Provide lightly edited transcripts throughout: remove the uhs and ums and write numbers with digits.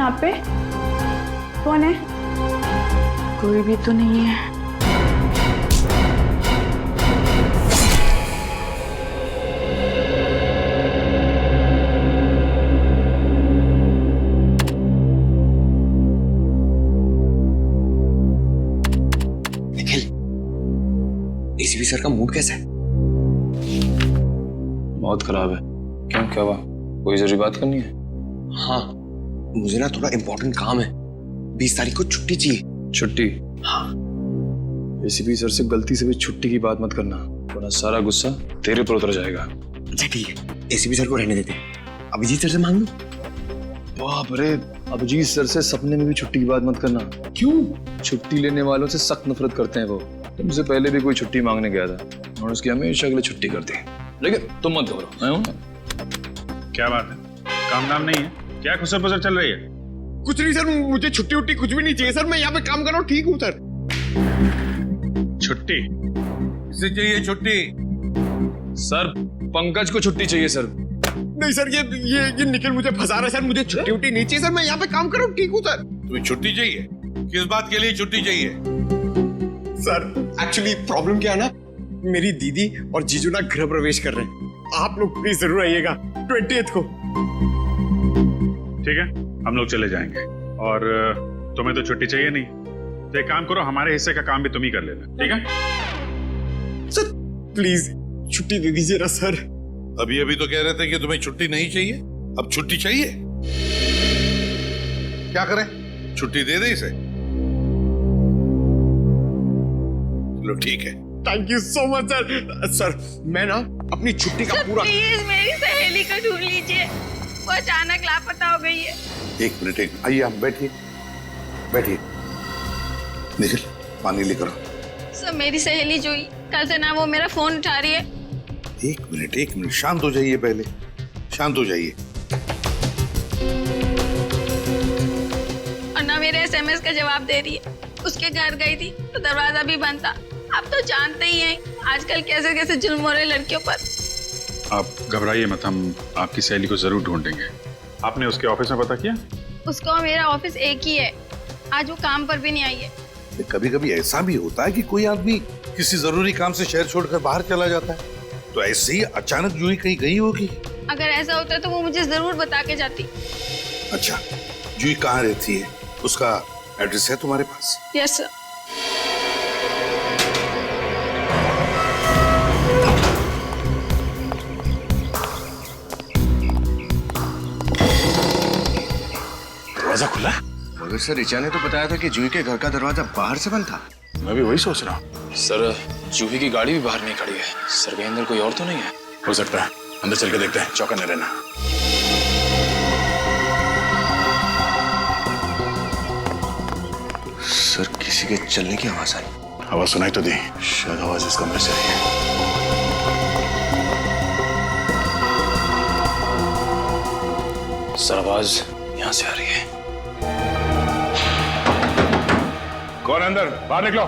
यहाँ पे? कौन है? कोई भी तो नहीं है। निखिल, एसीपी सर का मूड कैसा है? बहुत खराब है। क्यों, क्या हुआ? कोई जरूरी बात करनी है? हाँ, मुझे ना थोड़ा इम्पोर्टेंट काम है। 20 तारीख को छुट्टी चाहिए। छुट्टी? हाँ। एसीपी सर से गलती से भी छुट्टी की बात मत करना, वरना सारा गुस्सा तेरे पर उतर जाएगा। अच्छा ठीक है, एसीपी सर को रहने देते हैं। अभिजीत सर से मांग लूं? बाप रे, अभिजीत सर से सपने में भी छुट्टी की बात मत करना। क्यों? छुट्टी लेने वालों से सख्त नफरत करते हैं वो। तुमसे पहले भी कोई छुट्टी मांगने गया था और उसकी हमेशा अगले छुट्टी कर दी, लेकिन तुम मत घबराओ, मैं हूं ना। क्या बात है? काम धाम नहीं है क्या? खुसर पुसर चल रही है? कुछ नहीं सर, मुझे छुट्टी उट्टी कुछ भी नहीं चाहिए सर। मैं यहाँ पे काम कर रहा हूँ, ठीक हूँ सर। छुट्टी? किसे चाहिए छुट्टी? सर, पंकज को छुट्टी चाहिए सर। नहीं सर, ये निखिल मुझे फंसा रहा है सर। मुझे छुट्टी उट्टी नहीं चाहिए सर। मैं यहाँ पे काम कर रहा हूँ, ठीक हूँ सर। तुम्हें छुट्टी चाहिए? किस बात के लिए छुट्टी चाहिए? सर एक्चुअली प्रॉब्लम क्या है ना, मेरी दीदी और जीजू ना गृह प्रवेश कर रहे हैं। आप लोग प्लीज जरूर आइएगा 20th को। ठीक है, हम लोग चले जाएंगे। और तुम्हें तो छुट्टी चाहिए नहीं, तो एक काम करो, हमारे हिस्से का काम भी तुम ही कर लेना, ठीक है? सर प्लीज छुट्टी दे दीजिए ना सर। अभी अभी तो कह रहे थे कि तुम्हें छुट्टी नहीं चाहिए, अब छुट्टी चाहिए। क्या करें, छुट्टी दे दे इसे? चलो ठीक है। Thank you so much sir. Sir मैं ना अपनी छुट्टी का पूरा। प्लीज मेरी सहेली को ढूंढ लीजिए, वो अचानक लापता हो गई है। एक मिनट, आइए आप बैठिए, बैठिए। निखिल, पानी लेकर आओ। सब मेरी सहेली जोई, कल से ना वो मेरा फोन उठा रही है। एक मिनट, शांत हो जाइए, पहले शांत हो जाइए। और ना मेरे एसएमएस का जवाब दे रही है। उसके घर गई थी तो दरवाजा भी बंद था। आप तो जानते ही हैं आजकल कैसे कैसे जुल्म हो रहे लड़कियों पर। आप घबराइए मत, हम आपकी सहेली को जरूर ढूंढेंगे। आपने उसके ऑफिस में पता किया? उसको और मेरा ऑफिस एक ही है, आज वो काम पर भी नहीं आई है। कभी कभी ऐसा भी होता है कि कोई आदमी किसी जरूरी काम से शहर छोड़कर बाहर चला जाता है, तो ऐसे ही अचानक जूही कहीं गई होगी। अगर ऐसा होता तो वो मुझे जरूर बता के जाती। अच्छा, जूही कहाँ रहती है? उसका एड्रेस है तुम्हारे पास? Yes sir. दरवाजा खुला? मगर सर ऋचा ने तो बताया था कि जूही के घर का दरवाजा बाहर से बंद था। मैं भी वही सोच रहा हूँ। सर, जूही की गाड़ी भी बाहर नहीं खड़ी है। सर के अंदर कोई और तो नहीं है? हो सकता है, अंदर चल के देखते हैं, चौकन्ने रहना। सर किसी के चलने की आवाज आई। आवाज सुनाई तो दी, शायद आवाज इस कमरे से आई है। सर, आवाज यहाँ से आ रही है। कौन अंदर? बाहर निकलो।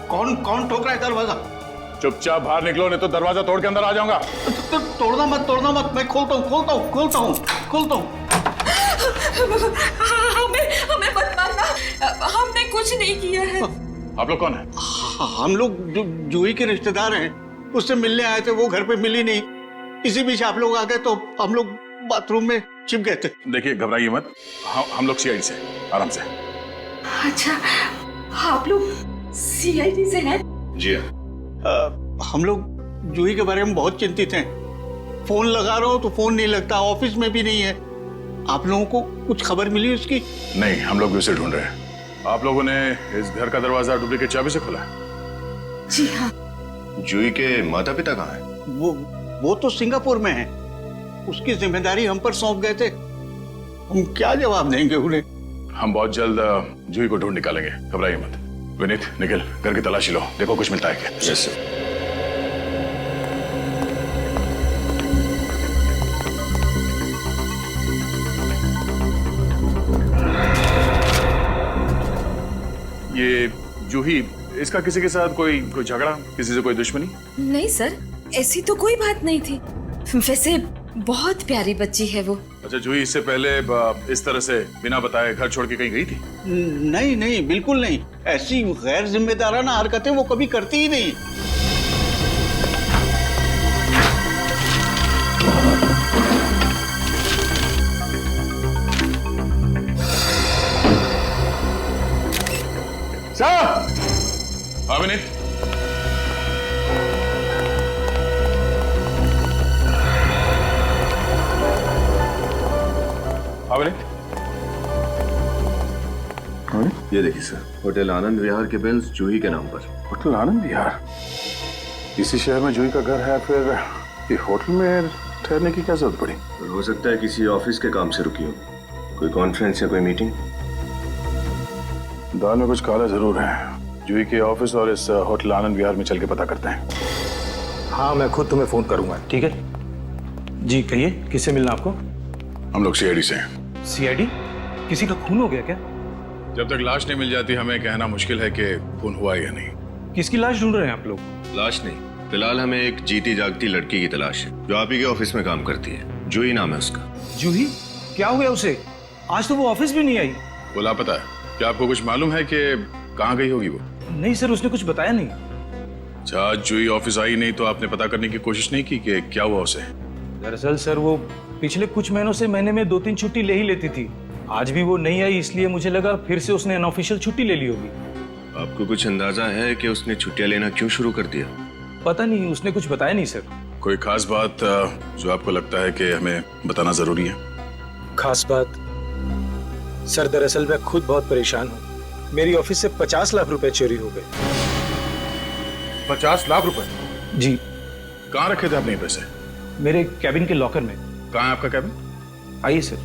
कौन ठोक रहा है दरवाजा? चुपचाप बाहर निकलो, नहीं तो दरवाजा तोड़ के अंदर आ जाऊंगा। तोड़ना मत, मैं खोलता हूँ। हमें मत मारना, हमने कुछ नहीं किया है। आप लोग कौन है? हम लोग जूही के रिश्तेदार हैं, उससे मिलने आए थे, वो घर पे मिली नहीं। इसी बीच आप लोग आ गए तो हम लोग बाथरूम में छिप गए थे। देखिए, घबराइए मत, हम लोग सीआईडी से, आराम से। अच्छा, आप लोग सीआईडी से हैं? जी हाँ। हम लोग जूही के बारे में बहुत चिंतित हैं। फोन लगा रहा हूँ तो फोन नहीं लगता, ऑफिस में भी नहीं है। आप लोगों को कुछ खबर मिली उसकी? नहीं, हम लोग भी उसे ढूंढ रहे हैं। आप लोगों ने इस घर का दरवाजा डुप्लीकेट चाबी से खोला? जी हाँ। जूही के माता पिता कहाँ हैं? वो तो सिंगापुर में है। उसकी जिम्मेदारी हम पर सौंप गए थे, हम क्या जवाब देंगे उन्हें? हम बहुत जल्द जूही को ढूंढ निकालेंगे, घबराइए मत। विनीत, निखिल, घर की तलाशी लो, देखो कुछ मिलता है क्या। Yes sir. ये जूही, इसका किसी के साथ कोई झगड़ा, किसी से कोई दुश्मनी? नहीं सर, ऐसी तो कोई बात नहीं थी। वैसे बहुत प्यारी बच्ची है वो। अच्छा जूही, इससे पहले इस तरह से बिना बताए घर छोड़ के कहीं गई थी? नहीं नहीं, बिल्कुल नहीं। ऐसी गैर जिम्मेदाराना हरकतें वो कभी करती ही नहीं। साहब! हाँ विनीत। हाँ विनीत। ये देखिए सर, होटल आनंद विहार के बिल्स जूही के नाम पर। होटल आनंद विहार? इसी शहर में जूही का घर है, फिर ये होटल में ठहरने की क्या जरूरत पड़ी? हो सकता है किसी ऑफिस के काम से रुकी हो, कोई कॉन्फ्रेंस या कोई मीटिंग। दाल में कुछ काला जरूर है। जूही के ऑफिस और इस होटल आनंद विहार में चल के पता करते हैं। हाँ, मैं खुद तुम्हें फोन करूंगा, ठीक है? जी कहिए, किससे मिलना आपको? हम लोग सीआईडी से हैं। सीआईडी? किसी का खून हो गया क्या? जब तक लाश नहीं मिल जाती हमें कहना मुश्किल है कि खून हुआ या नहीं। किसकी लाश ढूंढ रहे हैं आप लोग? लाश नहीं, फिलहाल हमें एक जीती जागती लड़की की तलाश है जो आप ही के ऑफिस में काम करती है। जूही नाम है उसका। जूही? क्या हो गया उसे? आज तो वो ऑफिस भी नहीं आई। वो लापता है। क्या आपको कुछ मालूम है कि कहाँ गई होगी वो? नहीं सर, उसने कुछ बताया नहीं। अच्छा, आज जूही ऑफिस आई नहीं तो आपने पता करने की कोशिश नहीं की कि क्या हुआ उसे? दरअसल सर वो पिछले कुछ महीनों से महीने में 2-3 छुट्टी ले ही लेती थी। आज भी वो नहीं आई, इसलिए मुझे लगा फिर से उसने अनऑफिशियल छुट्टी ले ली होगी। आपको कुछ अंदाजा है कि उसने छुट्टियां लेना क्यों शुरू कर दिया? पता नहीं, उसने कुछ बताया नहीं सर। कोई खास बात जो आपको लगता है कि हमें बताना जरूरी है? खास बात? सर दरअसल मैं खुद बहुत परेशान हूँ। मेरी ऑफिस से 50 लाख रुपए चोरी हो गए। 50 लाख रुपए? जी। कहाँ रखे थे आपने ये पैसे? मेरे कैबिन के लॉकर में। कहाँ है आपका कैबिन? आइए सर।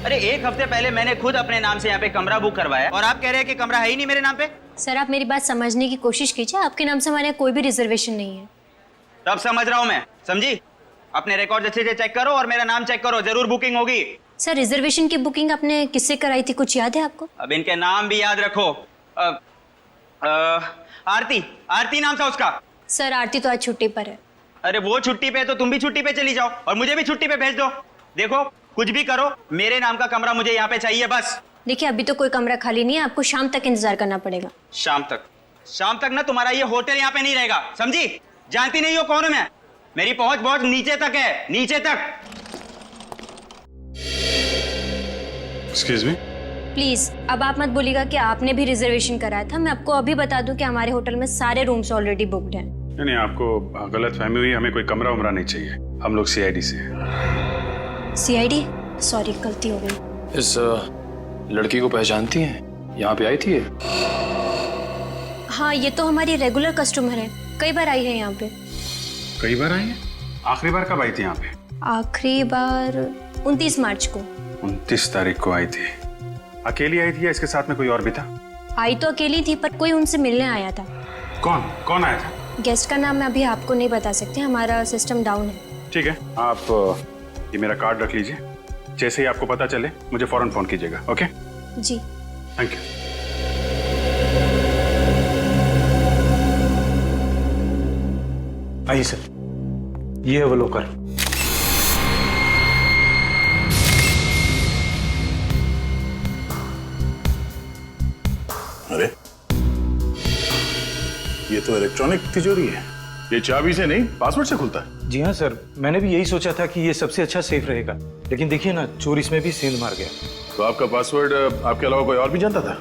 अरे 1 हफ्ते पहले मैंने खुद अपने नाम से यहाँ पे कमरा बुक करवाया और आप कह रहे हैं कि कमरा है ही नहीं मेरे नाम पे। सर आप मेरी बात समझने की कोशिश कीजिए, आपके नाम से हमारे यहाँ कोई भी रिजर्वेशन नहीं है। तब समझ रहा हूँ मैं, समझी? अपने रिकॉर्ड अच्छे से चेक करो और मेरा नाम चेक करो, जरूर बुकिंग होगी। सर रिजर्वेशन की बुकिंग आपने किससे कराई थी, कुछ याद है आपको? अब इनके नाम भी याद रखो। आरती नाम था उसका। सर आरती तो आज छुट्टी पर है। अरे वो छुट्टी पे है तो तुम भी छुट्टी पे चली जाओ और मुझे भी छुट्टी पे भेज दो। देखो कुछ भी करो, मेरे नाम का कमरा मुझे यहाँ पे चाहिए बस। देखिए अभी तो कोई कमरा खाली नहीं है, आपको शाम तक इंतजार करना पड़ेगा। शाम तक ना तुम्हारा ये होटल यहाँ पे नहीं रहेगा, समझी? जानती नहीं हो कौन हूं मैं? मेरी पहुंच बहुत नीचे तक है, नीचे तक। Excuse me? प्लीज अब आप मत बोलिएगा कि आपने भी रिजर्वेशन कराया था। मैं आपको अभी बता दूं कि हमारे होटल में सारे रूम्स ऑलरेडी बुक्ड हैं। नहीं, आपको गलत फहमी हुई। हमें कोई कमरा उमरा नहीं चाहिए, हम लोग सीआईडी से हैं। सीआईडी? सॉरी गलती हो गई। इस लड़की को पहचानती हैं? यहाँ पे आई थी ये? हाँ ये तो हमारी रेगुलर कस्टमर है, कई बार आई है यहाँ पे। कई बार आई है? आखिरी बार कब आई थी यहाँ पे? आखिरी बार 29 मार्च को। 29 तारीख को आई थी। अकेली आई थी या इसके साथ में कोई और भी था? आई तो अकेली थी पर कोई उनसे मिलने आया था। कौन आया था? गेस्ट का नाम मैं अभी आपको नहीं बता सकती, हमारा सिस्टम डाउन है। ठीक है, आप ये मेरा कार्ड रख लीजिए। जैसे ही आपको पता चले मुझे फौरन फोन कीजिएगा। ओके जी थैंक यू। आइए सर, ये है वो लॉकर। अरे ये तो इलेक्ट्रॉनिक तिजोरी है। ये चाबी से नहीं पासवर्ड से खुलता है? जी हाँ सर, मैंने भी यही सोचा था कि ये सबसे अच्छा सेफ रहेगा, लेकिन देखिए ना चोर इसमें भी सेंध मार गया। तो आपका पासवर्ड आपके अलावा कोई और भी जानता था?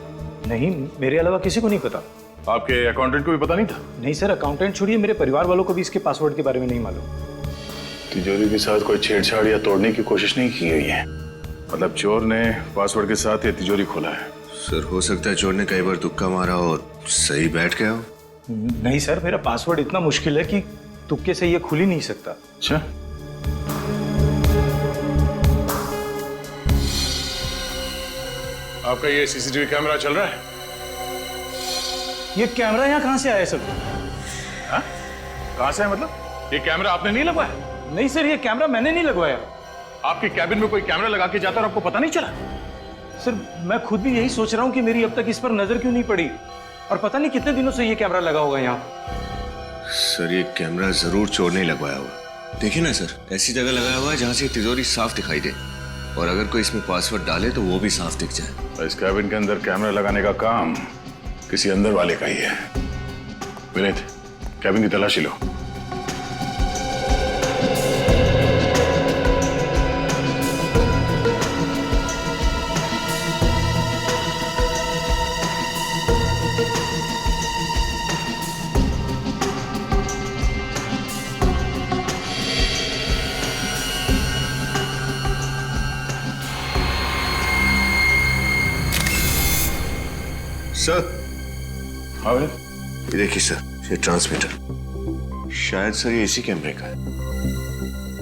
नहीं, मेरे अलावा किसी को नहीं पता। आपके अकाउंटेंट को भी पता नहीं था? नहीं सर, अकाउंटेंट छोड़िए, मेरे परिवार वालों को भी इसके पासवर्ड के बारे में नहीं मालूम। तिजोरी के साथ कोई छेड़छाड़ या तोड़ने की कोशिश नहीं की गई है? मतलब चोर ने पासवर्ड के साथ ये तिजोरी खोला है? सर हो सकता है चोर ने कई बार तुक्का मारा हो, सही बैठ गया हो। नहीं सर, मेरा पासवर्ड इतना मुश्किल है कि तुक्के से ये खुल ही नहीं सकता। अच्छा, आपका ये सीसीटीवी कैमरा चल रहा है? ये कैमरा यहाँ कहाँ से आया सर? हाँ? कहाँ से है मतलब? ये कैमरा आपने नहीं लगवाया? नहीं सर, ये कैमरा मैंने नहीं लगवाया। आपके कैबिन में कोई कैमरा लगा के जाता और आपको पता नहीं चला? सर मैं खुद भी यही सोच रहा हूँ कि मेरी अब तक इस पर नजर क्यों नहीं पड़ी, और पता नहीं कितने दिनों से ये कैमरा लगा होगा यहाँ। सर ये कैमरा जरूर चोर ने लगवाया होगा। देखिए ना सर, ऐसी जगह लगाया हुआ है जहाँ से तिजोरी साफ दिखाई दे, और अगर कोई इसमें पासवर्ड डाले तो वो भी साफ दिख जाए। इस कैबिन के अंदर कैमरा लगाने का काम किसी अंदर वाले का ही है। विनीत, कैबिन की तलाशी लो। सर, हाँ ये देखिए सर, ये ट्रांसमीटर, शायद सर ये इसी कैमरे का है।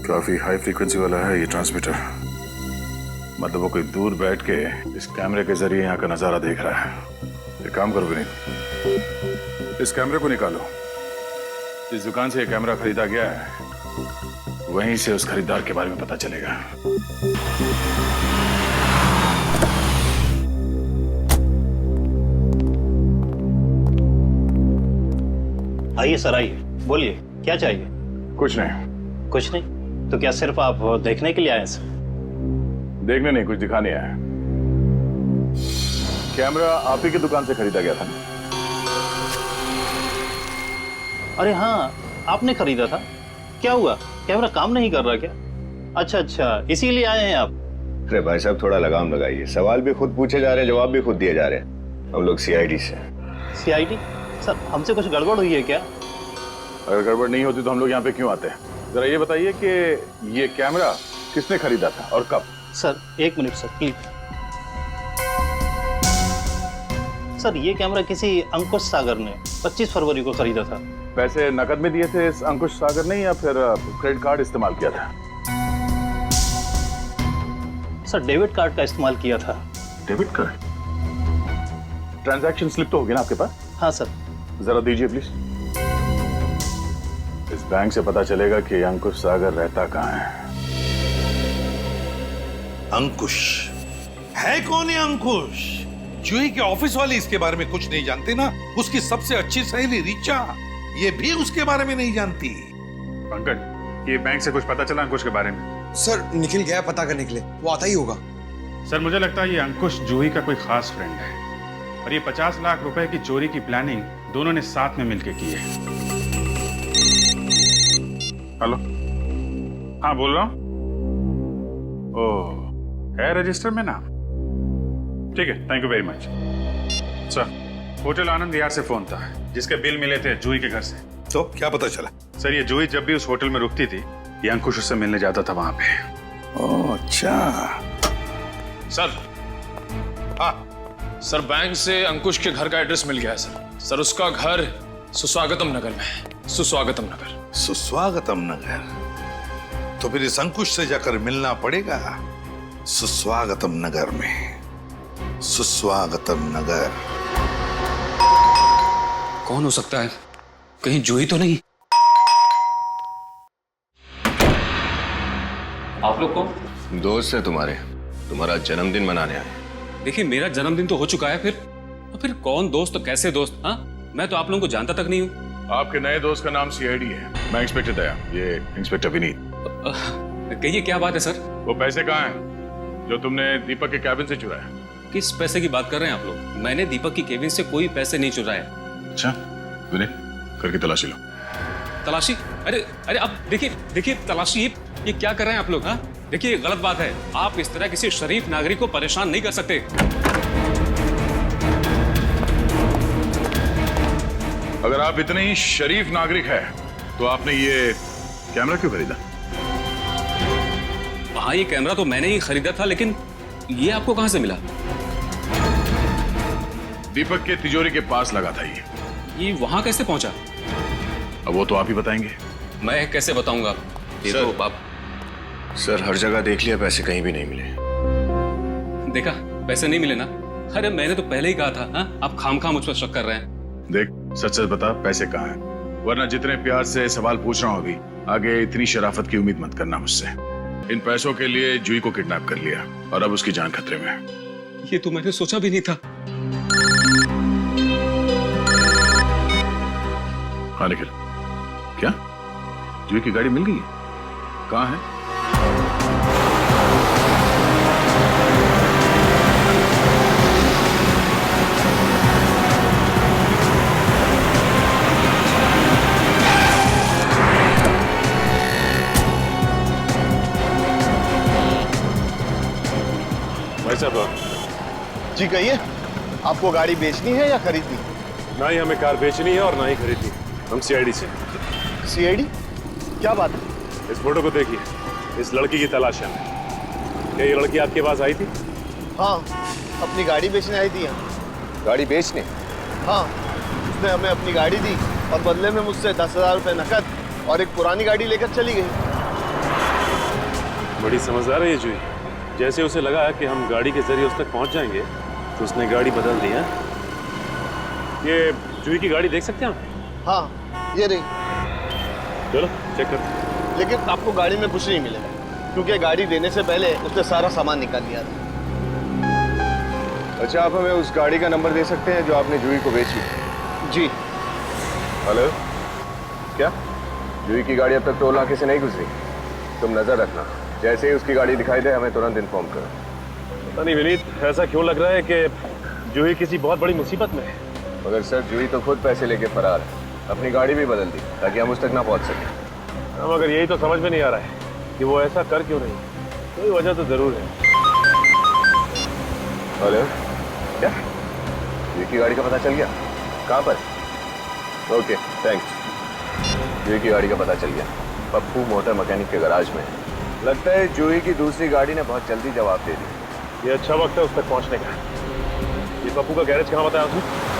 काफी हाई फ्रीक्वेंसी वाला है ये ट्रांसमीटर। मतलब वो कोई दूर बैठ के इस कैमरे के जरिए यहाँ का नजारा देख रहा है। एक काम करो विनीत, इस कैमरे को निकालो। जिस दुकान से ये कैमरा खरीदा गया है वहीं से उस खरीदार के बारे में पता चलेगा। आइए सर, आइए, बोलिए क्या चाहिए। कुछ नहीं। कुछ नहीं तो क्या सिर्फ आप देखने के लिए आए सर? देखने नहीं, कुछ दिखाने आया है। कैमरा आप ही की दुकान से खरीदा गया था ना? अरे हाँ, आपने खरीदा था। क्या हुआ, कैमरा काम नहीं कर रहा क्या? अच्छा अच्छा, इसीलिए आए हैं आप। अरे भाई साहब, थोड़ा लगाम लगाइए। सवाल भी खुद पूछे जा रहे हैं, जवाब भी खुद दिए जा रहे हैं। हम लोग सीआईडी से। सीआईडी? सर, हमसे कुछ गड़बड़ हुई है क्या? अगर गड़बड़ नहीं होती तो हम लोग यहाँ पे क्यों आते हैं? जरा ये बताइए कि ये कैमरा किसने खरीदा था और कब? सर, एक मिनट सर, प्लीज। सर, ये कैमरा किसी अंकुश सागर ने 25 फरवरी को खरीदा था। पैसे नकद में दिए थे इस अंकुश सागर ने या फिर क्रेडिट कार्ड इस्तेमाल किया था? सर, डेबिट कार्ड का इस्तेमाल किया था। Debit card? ट्रांजैक्शन स्लिप तो होगी ना आपके पास? हाँ सर। जरा दीजिए प्लीज। इस बैंक से पता चलेगा कि अंकुश सागर रहता कहाँ है। अंकुश है कौन है? अंकुश जूही के ऑफिस वाले इसके बारे में कुछ नहीं जानते ना। उसकी सबसे अच्छी सहेली रिचा, ये भी उसके बारे में नहीं जानती। पंकज, ये बैंक से कुछ पता चला अंकुश के बारे में? सर, निखिल गया पता करने के लिए, वो आता ही होगा। सर, मुझे लगता है ये अंकुश जूही का कोई खास फ्रेंड है और ये 50 लाख रुपए की चोरी की प्लानिंग दोनों ने साथ में मिलकर की है। हेलो, हाँ बोल रहा हूँ। ओह, है रजिस्टर में नाम? ठीक है, thank you very much. Sir, hotel Anand Vihar से फोन था जिसके बिल मिले थे जूही के घर से। तो क्या पता चला? सर, ये जूही जब भी उस होटल में रुकती थी ये अंकुश उससे मिलने जाता था वहां पे। ओह अच्छा। सर, हाँ सर, बैंक से अंकुश के घर का एड्रेस मिल गया है सर। सर, उसका घर सुस्वागतम नगर में है। सुस्वागतम नगर। सुस्वागतम नगर? तो फिर इस अंकुश से जाकर मिलना पड़ेगा सुस्वागतम नगर में। सुस्वागतम नगर। कौन हो सकता है? कहीं जूही तो नहीं? आप लोग कौन? दोस्त है तुम्हारा जन्मदिन मनाने आए। देखिए, मेरा जन्मदिन तो हो चुका है। फिर कौन दोस्त, कैसे दोस्त? हाँ, मैं तो आप लोगों को जानता तक नहीं हूँ। आपके नए दोस्त का नाम सीआईडी है। मैं इंस्पेक्टर दया, ये इंस्पेक्टर विनीत। कहिए, क्या बात है सर? वो पैसे कहाँ हैं जो तुमने दीपक के कैबिन से चुराया? किस पैसे की बात कर रहे हैं आप लोग? मैंने दीपक की केबिन से कोई पैसे नहीं चुराए। अच्छा, विनीत, करके तलाशी लो। तलाशी? अरे अरे, अब देखिए तलाशी, ये क्या कर रहे हैं आप लोग? हाँ, देखिए, गलत बात है। आप इस तरह किसी शरीफ नागरिक को परेशान नहीं कर सकते। अगर आप इतने ही शरीफ नागरिक हैं, तो आपने ये कैमरा क्यों खरीदा? हाँ, ये कैमरा तो मैंने ही खरीदा था, लेकिन ये आपको कहां से मिला? दीपक के तिजोरी के पास लगा था ये वहां कैसे पहुंचा? अब वो तो आप ही बताएंगे। मैं कैसे बताऊंगा? ये सर, तो बाप। सर, हर जगह देख लिया, पैसे कहीं भी नहीं मिले। देखा, पैसे नहीं मिले ना? अरे मैंने तो पहले ही कहा था। हाँ, आप खामखा मुझ पर शक कर रहे हैं। देख, सच सच बता, पैसे कहाँ हैं? वरना जितने प्यार से सवाल पूछ रहा हूँ अभी, आगे इतनी शराफत की उम्मीद मत करना मुझसे। इन पैसों के लिए जूही को किडनैप कर लिया और अब उसकी जान खतरे में है। ये तो मैंने सोचा भी नहीं था। हाँ निखिल, क्या जूही की गाड़ी मिल गई? कहाँ है? भाई साहब जी कहिए, आपको गाड़ी बेचनी है या खरीदनी? ना ही हमें कार बेचनी है और ना ही खरीदनी। हम सीआईडी से। सीआईडी? क्या बात है? इस फोटो को देखिए, इस लड़की की तलाश है। क्या ये लड़की आपके पास आई थी? हाँ, अपनी गाड़ी बेचने आई थी यहाँ। गाड़ी बेचने? हाँ, उसने हमें अपनी गाड़ी दी और बदले में मुझसे 10,000 रुपये नकद और एक पुरानी गाड़ी लेकर चली गई। बड़ी समझदार है ये जूही। जैसे उसे लगा कि हम गाड़ी के जरिए उस तक पहुंच जाएंगे तो उसने गाड़ी बदल दी है। ये जूही की गाड़ी देख सकते हैं आप? हाँ, ये रही। चलो चेक करते। लेकिन आपको गाड़ी में कुछ नहीं मिलेगा, क्योंकि गाड़ी देने से पहले उसने सारा सामान निकाल लिया था। अच्छा, आप हमें उस गाड़ी का नंबर दे सकते हैं जो आपने जूही को बेची? जी। हेलो, क्या जूही की गाड़ी अब तक टोल नाके से नहीं गुजरी? तुम नजर रखना, जैसे ही उसकी गाड़ी दिखाई दे हमें तुरंत इन्फॉर्म करो। पता नहीं विनीत, ऐसा क्यों लग रहा है कि जूही किसी बहुत बड़ी मुसीबत में है। मगर सर, जूही तो खुद पैसे लेके फरार है, अपनी गाड़ी भी बदल दी ताकि हम उस तक ना पहुंच सके। हाँ, मगर यही तो समझ में नहीं आ रहा है कि वो ऐसा कर क्यों रही। कोई वजह तो जरूर है। हेलो, क्या जूही की गाड़ी का पता चल गया? कहाँ पर? Okay, thanks. जूही की गाड़ी का पता चल गया, पप्पू मोटर मैकेनिक के गराज में। लगता है जूही की दूसरी गाड़ी ने बहुत जल्दी जवाब दे दी। ये अच्छा वक्त है उस तक पहुंचने का। ये पप्पू का गैरेज कहाँ बताया उसने?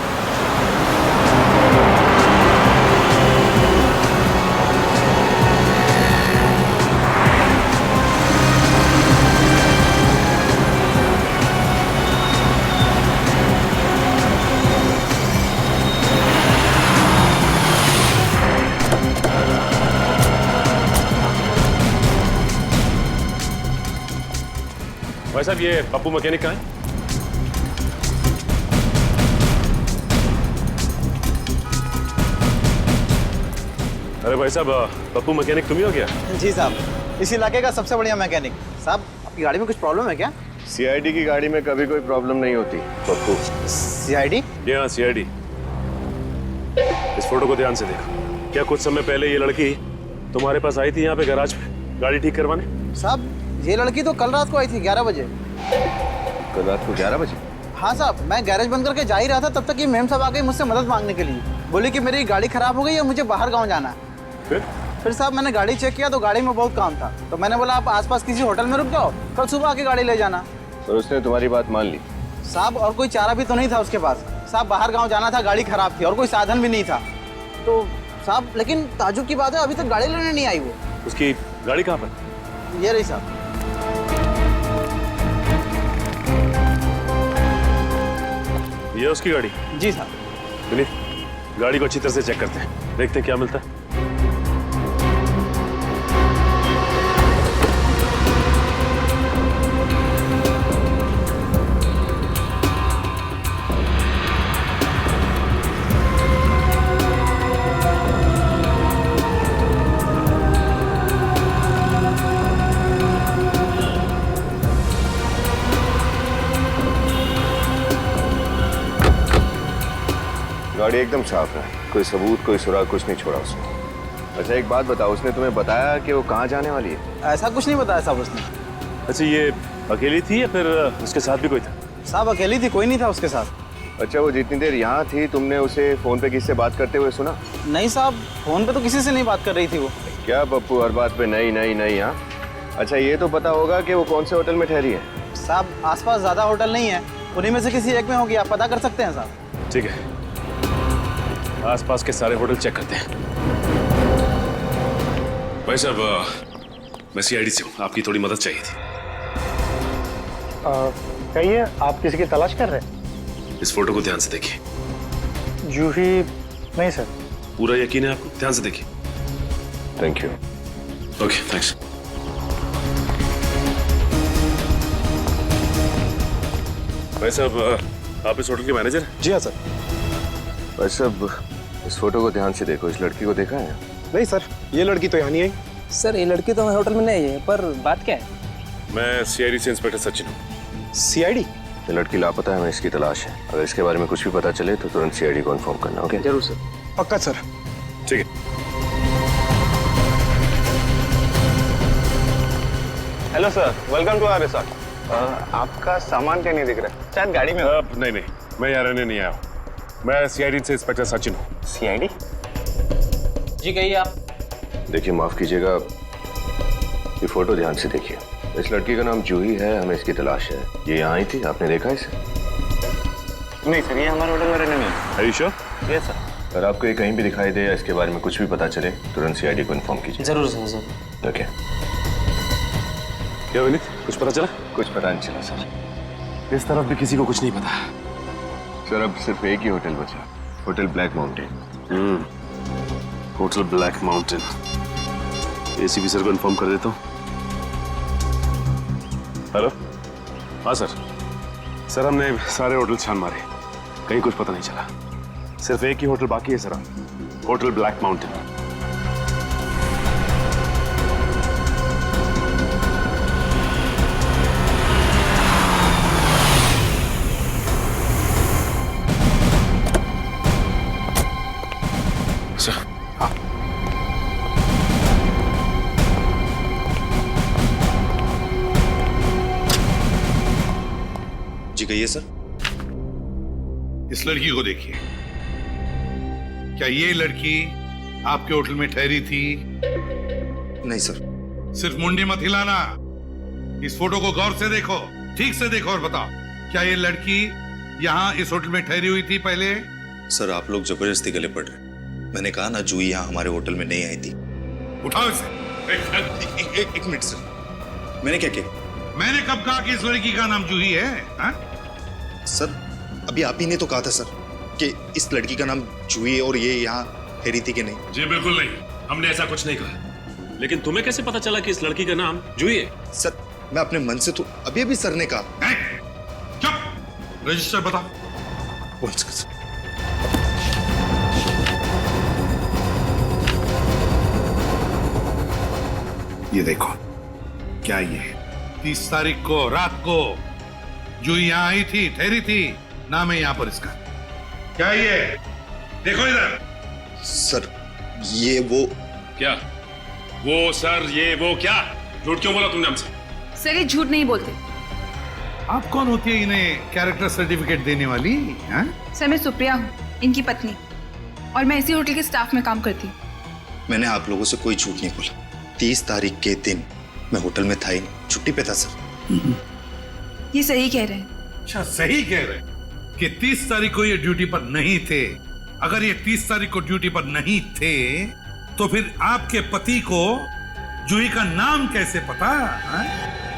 भाई साहब, ये पप्पू मैकेनिक कहाँ है? अरे भाई साहब, पप्पू मैकेनिक तुम ही हो क्या? जी साहब, इस इलाके का सबसे बढ़िया मैकेनिक। साहब, आपकी गाड़ी में कुछ प्रॉब्लम है क्या? सीआईडी की गाड़ी में कभी कोई प्रॉब्लम नहीं होती पप्पू। सीआईडी? जी हाँ, सीआईडी। इस फोटो को ध्यान से देखो। क्या कुछ समय पहले ये लड़की तुम्हारे पास आई थी यहाँ पे गैराज पे गाड़ी ठीक करवाने? साहब, ये लड़की तो कल रात को आई थी 11 बजे। कल रात को 11 बजे? हाँ साहब, मैं गैरेज बंद करके जा ही रहा था, तब तक ये मैम साहब आ गई मुझसे मदद मांगने के लिए। बोली कि मेरी गाड़ी खराब हो गई है, मुझे बाहर गाँव जाना है। फिर साहब मैंने गाड़ी चेक किया तो गाड़ी में बहुत काम था, तो मैंने बोला आप आसपास किसी होटल में रुक जाओ, कल सुबह आके गाड़ी ले जाना। और उसने तुम्हारी बात मान ली? साहब, और कोई चारा भी तो नहीं था उसके पास। साहब, बाहर गाँव जाना था, गाड़ी खराब थी और कोई साधन भी नहीं था। तो साहब, लेकिन ताजुब की बात है, अभी तक गाड़ी लेने नहीं आई वो। उसकी गाड़ी कहाँ पर? ये रही साहब। ये उसकी गाड़ी? जी साहब। विनीत, गाड़ी को अच्छी तरह से चेक करते हैं, देखते हैं क्या मिलता है। गाड़ी एकदम साफ है, कोई सबूत कोई सुराग कुछ नहीं छोड़ा उसने। अच्छा, एक बात बताओ, उसने तुम्हें बताया कि वो कहाँ जाने वाली है? ऐसा कुछ नहीं बताया साहब उसने। अच्छा, ये अकेली थी या फिर उसके साथ भी कोई था? साहब, अकेली थी, कोई नहीं था उसके साथ। अच्छा, वो जितनी देर यहाँ थी तुमने उसे फोन पे किससे बात करते हुए सुना? नहीं साहब, फोन पे तो किसी से नहीं बात कर रही थी वो। क्या पप्पू, हर बात पे नहीं नहीं नहीं? हाँ, अच्छा, ये तो पता होगा कि वो कौन से होटल में ठहरी है? साहब, आसपास ज्यादा होटल नहीं है, उन्हीं में से किसी एक में होगी, आप पता कर सकते हैं साहब। ठीक है, आसपास के सारे होटल चेक करते हैं। भाई साहब, मैं सीआईडी से हूँ, आपकी थोड़ी मदद चाहिए थी। कहिए, आप किसी की तलाश कर रहे हैं? इस फोटो को ध्यान से देखिए। जूही? नहीं सर। पूरा यकीन है आपको? ध्यान से देखिए। Thank you. Okay, thanks. भाई साहब, आप इस होटल के मैनेजर हैं? जी हाँ सर। भाई साहब, इस फोटो को ध्यान से देखो, इस लड़की को देखा है? नहीं सर, ये लड़की तो यहाँ नहीं आई। सर ये लड़की तो हमारे होटल में नहीं है, पर बात क्या है? मैं सीआईडी से इंस्पेक्टर सचिन हूँ। सीआईडी? ये लड़की लापता है, हमें इसकी तलाश है। अगर इसके बारे में कुछ भी पता चले तो तुरंत सीआईडी को इन्फॉर्म करना। ओके? जरूर सर। पक्का सर। ठीक है। Hello sir, welcome to our resort. आपका सामान क्या नहीं दिख रहा है? शायद गाड़ी में हो। नहीं, मैं यहाँ रहने नहीं आया हूँ। मैं सीआईडी से इंस्पेक्टर सचिन हूँ। सीआईडी? जी कहिए आप। देखिए, माफ कीजिएगा, ये फोटो ध्यान से देखिए। इस लड़की का नाम जूही है, हमें इसकी तलाश है। ये यहाँ आई थी, आपने देखा इसे? नहीं सर, ये हमारे होटल में रहने नहीं है। Are you sure? Yes sir. अगर आपको ये कहीं भी दिखाई दे या इसके बारे में कुछ भी पता चले, तुरंत सीआईडी को इन्फॉर्म कीजिए। जरूर सर। ओके। क्या विनीत, कुछ पता चला? कुछ पता नहीं चला सर। इस तरफ भी किसी को कुछ नहीं पता। सर, अब सिर्फ एक ही होटल बचा, hotel black mountain. Hotel black mountain. ACP sir को इन्फॉर्म कर देता हूँ। हेलो। हाँ सर, हमने सारे होटल छान मारे, कहीं कुछ पता नहीं चला। सिर्फ एक ही होटल बाकी है सर, होटल ब्लैक माउंटेन। जी कहिए सर। इस लड़की को देखिए। क्या ये लड़की आपके होटल में ठहरी थी? नहीं सर। सिर्फ मुंडी मत हिलाना, इस फोटो को गौर से देखो, ठीक से देखो और बताओ, क्या ये लड़की यहाँ इस होटल में ठहरी हुई थी पहले? सर आप लोग जबरदस्ती गले पड़ रहे। मैंने कहा ना, जूही यहाँ हमारे होटल में नहीं आई थी। उठाओ इसे। एक मिनट सर, मैंने क्या किया? मैंने कब कहा कि इस लड़की का नाम जूही है? हा? सर अभी आप ही ने तो कहा था सर कि इस लड़की का नाम जूही है और ये यहाँ ठहरी थी कि नहीं? जी बिल्कुल नहीं, हमने ऐसा कुछ नहीं कहा। लेकिन तुम्हें कैसे पता चला कि इस लड़की का नाम जूही है? सर मैं अपने मन से तो अभी सर ने कहा। चुप, रजिस्टर बता। ये देखो, क्या ये 30 तारीख को रात को जो यहाँ आई थी, ठहरी थी, नाम है यहाँ पर इसका। क्या ये? देखो इधर। सर ये वो क्या? वो सर, ये वो क्या? झूठ क्यों बोला तुमने हमसे? सर ये झूठ नहीं बोलते। आप कौन होती है इन्हें कैरेक्टर सर्टिफिकेट देने वाली? सर मैं सुप्रिया हूँ, इनकी पत्नी, और मैं इसी होटल के स्टाफ में काम करती हूँ। मैंने आप लोगों से कोई झूठ नहीं बोला। 30 तारीख के दिन मैं होटल में था ही, छुट्टी पे था सर। ये सही कह रहे हैं। अच्छा, सही कह रहे हैं कि 30 तारीख को ये ड्यूटी पर नहीं थे। अगर ये 30 तारीख को ड्यूटी पर नहीं थे तो फिर आपके पति को जूही का नाम कैसे पता?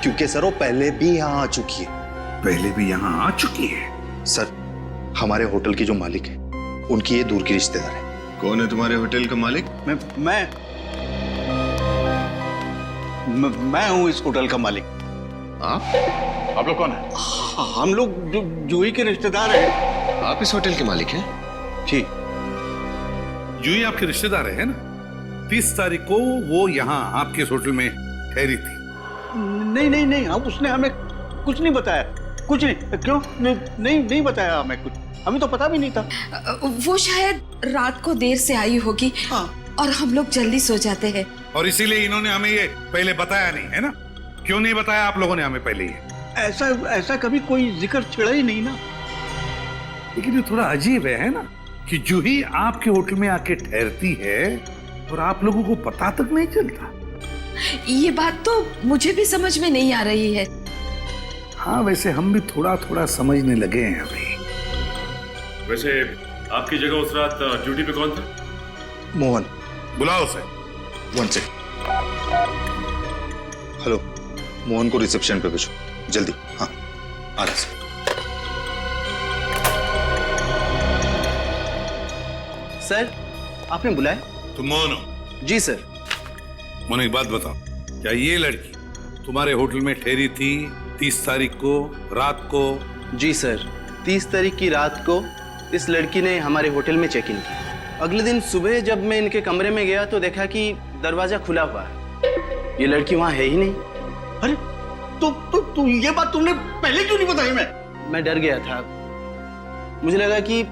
क्योंकि सर वो पहले भी यहाँ आ चुकी है। पहले भी यहाँ आ चुकी है? सर हमारे होटल की जो मालिक है, उनकी ये दूर की रिश्तेदार है। कौन है तुम्हारे होटल का मालिक? मैं हूँ इस होटल का मालिक। आप लोग कौन है? हम लोग जूही के रिश्तेदार हैं। आप इस होटल के मालिक हैं? जी। जूही आपके रिश्तेदार है ना? 30 तारीख को वो यहाँ आपके इस होटल में ठहरी थी। नहीं, अब उसने हमें कुछ नहीं बताया। कुछ नहीं। क्यों? नहीं बताया हमें कुछ, हमें तो पता भी नहीं था। वो शायद रात को देर से आई होगी। हाँ। और हम लोग जल्दी सो जाते हैं, और इसीलिए इन्होंने हमें ये पहले बताया नहीं, है ना? क्यों नहीं बताया आप लोगों ने हमें पहले ये? ऐसा कभी कोई जिक्र छिड़ा ही नहीं ना। लेकिन ये थोड़ा अजीब है ना, कि जूही आपके होटल में आके ठहरती है और आप लोगों को पता तक नहीं चलता। ये बात तो मुझे भी समझ में नहीं आ रही है। हाँ, वैसे हम भी थोड़ा थोड़ा समझने लगे हैं अभी। वैसे आपकी जगह उस रात ड्यूटी पे कौन था? मोहन। बुलाओ उसे। 1 सेकंड। हेलो, मोहन को रिसेप्शन पे भेजो जल्दी। हाँ आ रहा सर। सर आपने बुलाया? तुम मोहन हो? जी सर। मोहन एक बात बताओ, क्या ये लड़की तुम्हारे होटल में ठहरी थी 30 तारीख को रात को? जी सर, 30 तारीख की रात को इस लड़की ने हमारे होटल में चेक इन किया। अगले दिन सुबह जब मैं इनके कमरे में गया तो देखा कि दरवाजा खुला हुआ है। ये लड़की वहाँ है ही नहीं। अरे तो ये बात तुमने पहले क्यों नहीं बताई? मैं डर गया था, मुझे लगा कि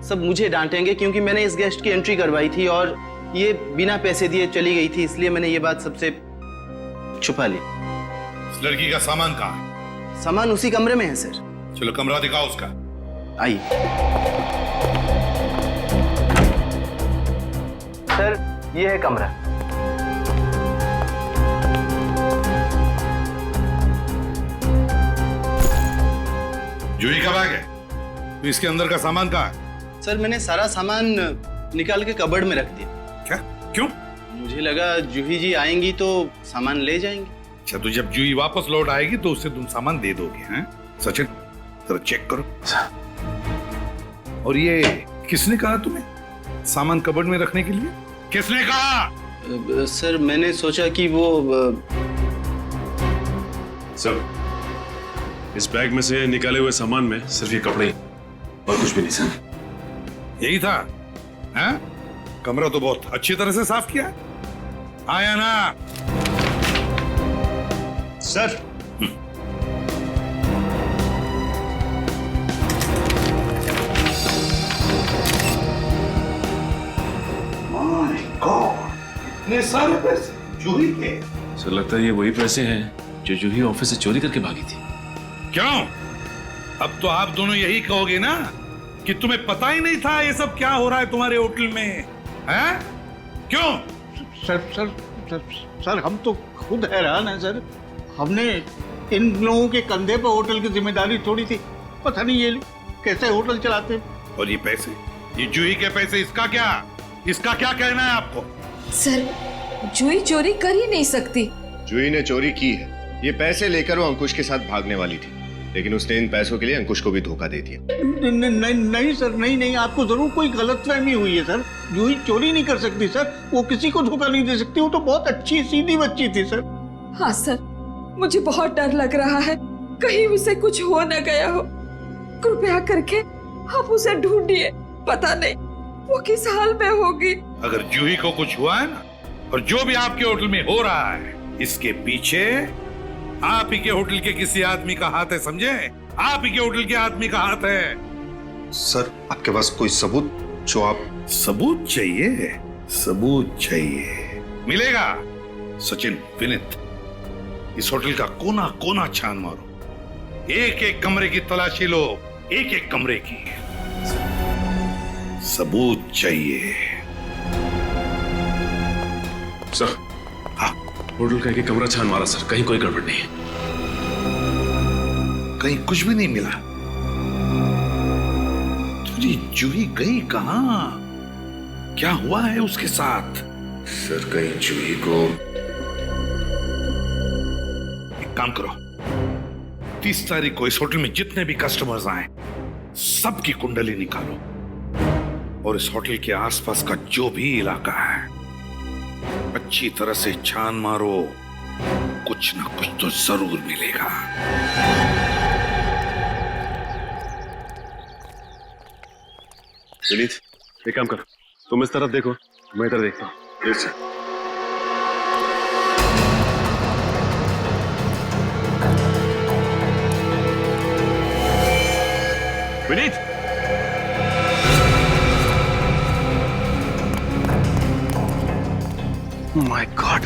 सब मुझे डांटेंगे क्योंकि मैंने इस गेस्ट की एंट्री करवाई थी और ये बिना पैसे दिए चली गई थी, इसलिए मैंने ये बात सबसे छुपा ली। इस लड़की का सामान कहाँ है? सामान उसी कमरे में है सर। चलो कमरा दिखाओ उसका। आइए सर, ये है कमरा। जूही का बैग है, तो इसके अंदर का सामान कहाँ है? सर मैंने सारा सामान निकाल के कबर्ड में रख दिया। क्या? क्यों? मुझे लगा जूही जी आएंगी तो सामान ले जाएंगे। अच्छा, तो जब जूही वापस लौट आएगी तो उसे तुम सामान दे दोगे? हैं सचिन, जरा चेक करो। और ये किसने कहा तुम्हें सामान कबर्ड में रखने के लिए? किसने कहा? सर मैंने सोचा कि वो सर, इस बैग में से निकाले हुए सामान में सिर्फ ये कपड़े और कुछ भी नहीं सर। यही था? हैं? कमरा तो बहुत अच्छी तरह से साफ किया है। आया ना सर? माय गॉड, इतने सारे पैसे जूही के। सर लगता है ये वही पैसे हैं जो जूही ऑफिस से चोरी करके भागी थी। क्यों? अब तो आप दोनों यही कहोगे ना कि तुम्हें पता ही नहीं था ये सब क्या हो रहा है तुम्हारे होटल में, हैं? क्यों? सर हम तो खुद हैरान हैं सर। हमने इन लोगों के कंधे पर होटल की जिम्मेदारी छोड़ी थी, पता नहीं ये कैसे होटल चलाते। और ये पैसे, ये जूही के पैसे, इसका क्या कहना है आपको? सर जूही चोरी कर ही नहीं सकती। जूही ने चोरी की है। ये पैसे लेकर वो अंकुश के साथ भागने वाली थी, लेकिन उसने इन पैसों के लिए अंकुश को भी धोखा दे दिया। नहीं सर, नहीं, आपको जरूर कोई गलतफहमी हुई है सर। जूही चोरी नहीं कर सकती सर, वो किसी को धोखा नहीं दे सकती। वो तो बहुत अच्छी सीधी बच्ची थी सर। हाँ सर, मुझे बहुत डर लग रहा है, कहीं उसे कुछ हो न गया हो। कृपया करके आप उसे ढूंढिए, पता नहीं वो किस हाल में होगी। अगर जूही को कुछ हुआ है ना, और जो भी आपके होटल में हो रहा है, इसके पीछे आप ही के होटल के किसी आदमी का हाथ है, समझे? आप ही के होटल के आदमी का हाथ है। सर आपके पास कोई सबूत जो आप? सबूत चाहिए? सबूत चाहिए, मिलेगा। सचिन, विनीत, इस होटल का कोना कोना छान मारो, एक एक कमरे की तलाशी लो, एक एक कमरे की। सबूत चाहिए। सर, हाँ, होटल का एक कमरा छान मारा सर, कहीं कोई गड़बड़ नहीं है। कहीं कुछ भी नहीं मिला? तुझे जूही गई कहां? क्या हुआ है उसके साथ? सर कहीं जूही को... एक काम करो, 30 तारीख को इस होटल में जितने भी कस्टमर्स आए, सबकी कुंडली निकालो और इस होटल के आसपास का जो भी इलाका है अच्छी तरह से छान मारो, कुछ ना कुछ तो जरूर मिलेगा। विनीत, एक काम कर, तुम इस तरफ देखो, मैं इधर देखता हूँ। Yes sir. Vineet, my God,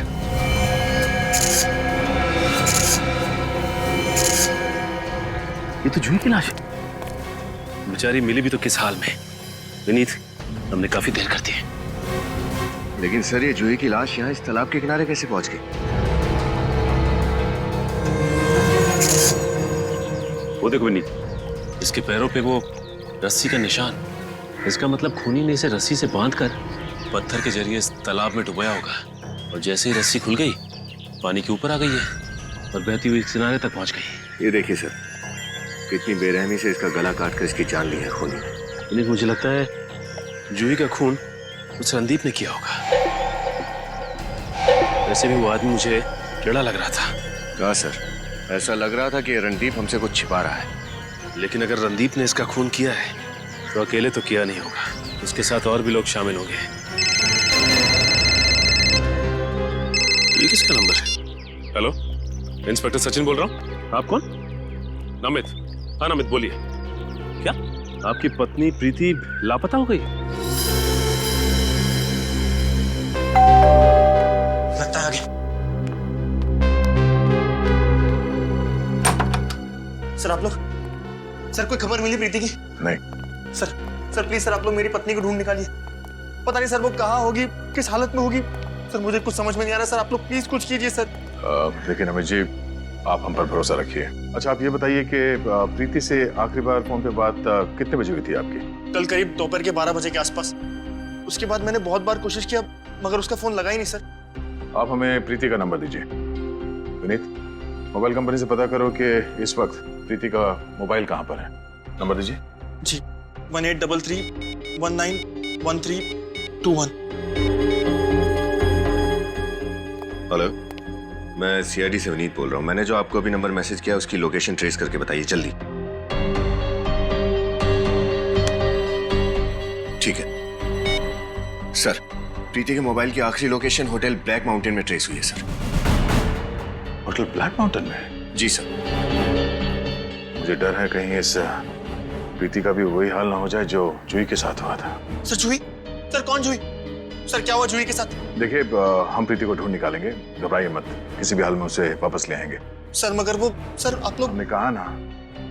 ये तो जूही की लाश है। बेचारी मिली भी तो किस हाल में। विनीत, हमने काफी देर कर दी है। लेकिन सर ये जूही की लाश यहाँ इस तालाब के किनारे कैसे पहुंच गई? वो देखो विनीत, इसके पैरों पे वो रस्सी का निशान। इसका मतलब खूनी ने इसे रस्सी से बांधकर पत्थर के जरिए इस तालाब में डुबाया होगा, और जैसे ही रस्सी खुल गई, पानी के ऊपर आ गई है और बहती हुई किनारे तक पहुंच गई। ये देखिए सर, कितनी बेरहमी से इसका गला काटकर इसकी जान ली है खूनी। विनीत, मुझे लगता है जूही का खून उस रणदीप ने किया होगा। वैसे भी वो आदमी मुझे टेढ़ा लग रहा था। कहा सर, ऐसा लग रहा था कि रणदीप हमसे कुछ छिपा रहा है। लेकिन अगर रणदीप ने इसका खून किया है तो अकेले तो किया नहीं होगा, उसके साथ और भी लोग शामिल होंगे। ये किसका नंबर है? हेलो, इंस्पेक्टर सचिन बोल रहा हूँ। आप कौन? नमित। हाँ नमित, बोलिए। क्या आपकी पत्नी प्रीति लापता हो गई? लगता है आगे। सर आप लोग, सर कोई खबर मिली प्रीति की? नहीं। सर प्लीज सर, आप लोग मेरी पत्नी को ढूंढ निकालिए। पता नहीं सर वो कहाँ होगी, किस हालत में होगी। सर मुझे कुछ समझ में नहीं आ रहा सर, आप लोग प्लीज कुछ कीजिए सर। लेकिन अमित जी, आप हम पर भरोसा रखिए। अच्छा आप ये बताइए कि प्रीति से आखिरी बार फोन पे बात कितने बजे हुई थी आपकी? कल करीब दोपहर के 12 बजे के आसपास। उसके बाद मैंने बहुत बार कोशिश किया मगर उसका फोन लगा ही नहीं सर। आप हमें प्रीति का नंबर दीजिए। विनीत, मोबाइल कंपनी से पता करो कि इस वक्त प्रीति का मोबाइल कहाँ पर है। नंबर दीजिए। जी 1833 191321। हेलो, मैं सीआईडी से विनीत बोल रहा हूँ। मैंने जो आपको अभी नंबर मैसेज किया उसकी लोकेशन ट्रेस करके बताइए जल्दी। ठीक है सर, प्रीति के मोबाइल की आखिरी लोकेशन होटल ब्लैक माउंटेन में ट्रेस हुई है सर। होटल ब्लैक माउंटेन में? जी सर। मुझे डर है कहीं इस प्रीति का भी वही हाल ना हो जाए जो जूही के साथ हुआ था। सर जूही? सर कौन जूही? सर क्या हुआ जूही के साथ? देखिए हम प्रीति को ढूंढ निकालेंगे, घबराइए मत, किसी भी हाल में उसे वापस ले आएंगे। सर मगर वो, सर आप लोग। हमने कहा ना,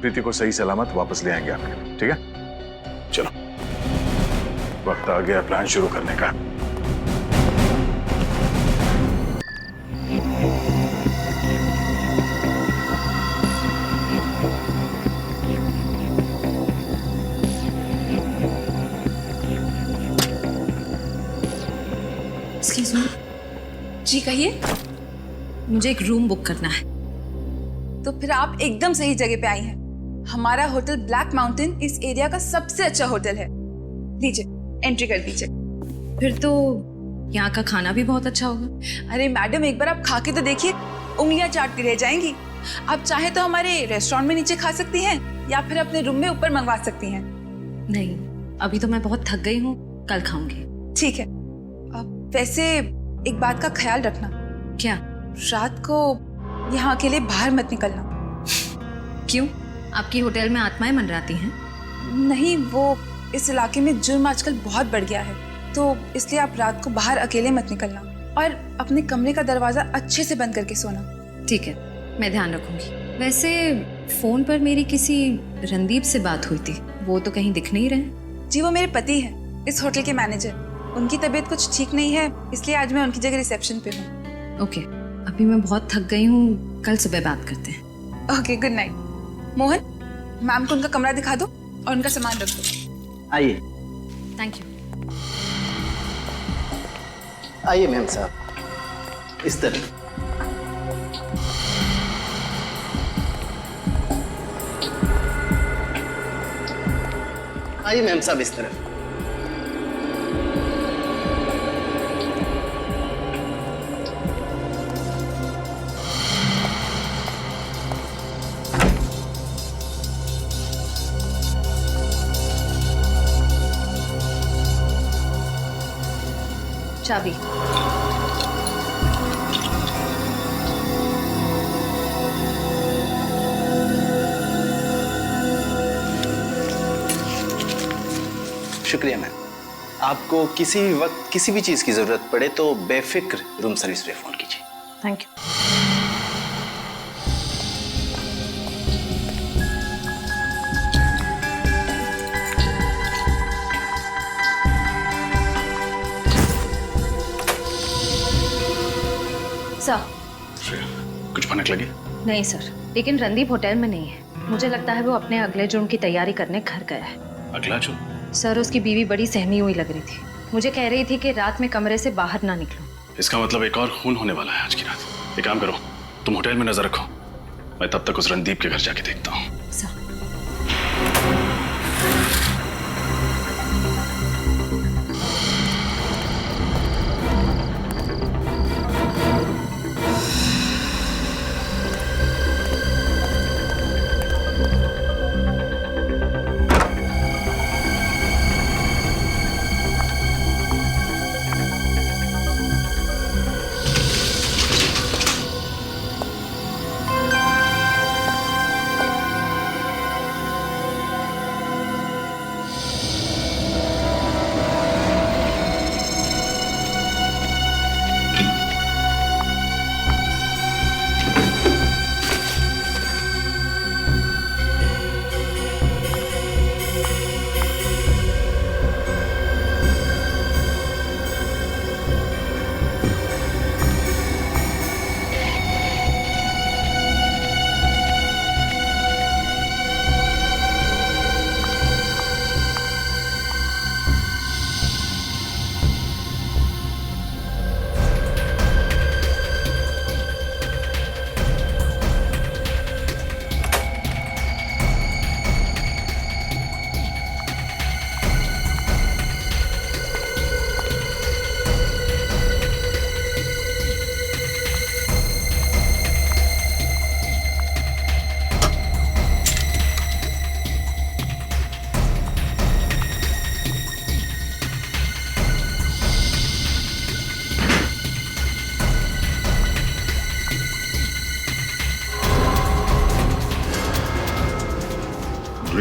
प्रीति को सही सलामत वापस ले आएंगे आपके, ठीक है? चलो, वक्त आ गया प्लान शुरू करने का। जी कहिए। मुझे एक रूम बुक करना है। तो फिर आप एकदम सही जगह पे आई हैं। हमारा होटल ब्लैक माउंटेन इस एरिया का सबसे अच्छा होटल है। लीजिए, एंट्री कर दीजिए। फिर तो यहाँ का खाना भी बहुत अच्छा होगा। अरे मैडम, एक बार आप खा के तो देखिए, उंगलियां चाटती रह जाएंगी। आप चाहे तो हमारे रेस्टोरेंट में नीचे खा सकती हैं या फिर अपने रूम में ऊपर मंगवा सकती हैं। नहीं, अभी तो मैं बहुत थक गई हूँ, कल खाऊंगी। ठीक है। वैसे एक बात का ख्याल रखना। क्या? रात को यहाँ अकेले बाहर मत निकलना। क्यों? आपकी होटल में आत्माएं मंडराती हैं? नहीं, वो इस इलाके में जुर्म आजकल बहुत बढ़ गया है, तो इसलिए आप रात को बाहर अकेले मत निकलना और अपने कमरे का दरवाजा अच्छे से बंद करके सोना। ठीक है, मैं ध्यान रखूंगी। वैसे फोन पर मेरी किसी रणदीप से बात हुई थी, वो तो कहीं दिख नहीं रहे। जी वो मेरे पति हैं, इस होटल के मैनेजर। उनकी तबीयत कुछ ठीक नहीं है, इसलिए आज मैं उनकी जगह रिसेप्शन पे हूँ। ओके, अभी मैं बहुत थक गई हूँ, कल सुबह बात करते हैं। Okay, good night. Mohan, ma'am को उनका कमरा दिखा दो और उनका सामान रख दो। आइए। Thank you. आइए मैम साहब, इस तरह। आइए मैम साहब, इस तरह। चाबी। शुक्रिया मैम। आपको किसी भी वक्त किसी भी चीज की जरूरत पड़े तो बेफिक्र रूम सर्विस पे फोन कीजिए। Thank you. सर, कुछ भनक लगी? नहीं सर, लेकिन रणदीप होटल में नहीं है। मुझे लगता है वो अपने अगले जुर्म की तैयारी करने घर गया है। अगला जुर्म? सर, उसकी बीवी बड़ी सहमी हुई लग रही थी। मुझे कह रही थी कि रात में कमरे से बाहर ना निकलो। इसका मतलब एक और खून होने वाला है आज की रात। एक काम करो, तुम होटल में नजर रखो, मैं तब तक उस रणदीप के घर जाके देखता हूँ। सर।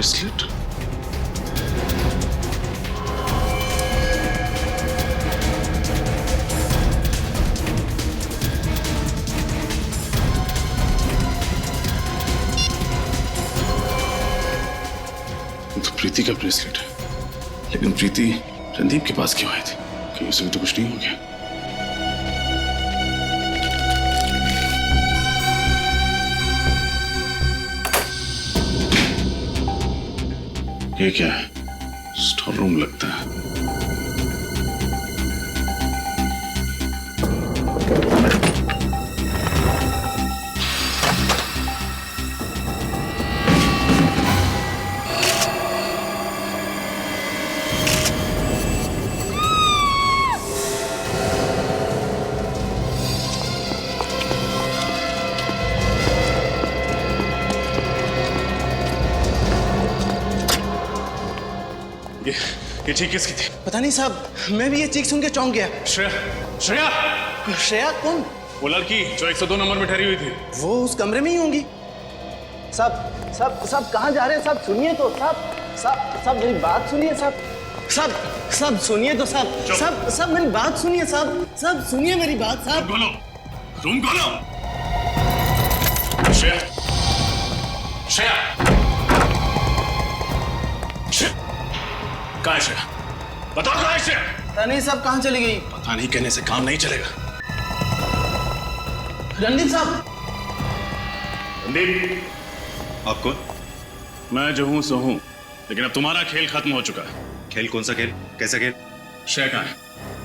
ब्रेसलेट। तो प्रीति का ब्रेसलेट है, लेकिन प्रीति रणदीप के पास क्यों आई थी? कहीं उसे भी तो कुछ नहीं हो गया? ये क्या है? स्टोर रूम लगता है। ये चीख किसकी थी? पता नहीं साहब, मैं भी ये चीख सुन के चौंक गया। श्रेया, श्रेया, श्रेया कौन? वो लड़की जो 102 नंबर में ठहरी हुई थी। वो उस कमरे में ही होंगी। साहब साहब साहब कहाँ जा रहे हैं साहब? सुनिए तो साहब, साहब साहब मेरी बात सुनिए साहब, साहब साहब सुनिए तो साहब, साहब साहब मेरी बात सुनिए साहब, साहब सुनिए मेरी बात साहब। खोलो, रूम खोलो। श्रेया, श्रेया, कहाँ है श्रेया? बताओ कहाँ है श्रेया? पता नहीं साहब कहाँ चली गई। पता नहीं कहने से काम नहीं चलेगा। रणदीप साहब। रणदीप, आप कौन? मैं जो हूं सो हूं, लेकिन अब तुम्हारा खेल खत्म हो चुका है। खेल? कौन सा खेल? कैसा खेल? श्रेया कहाँ है?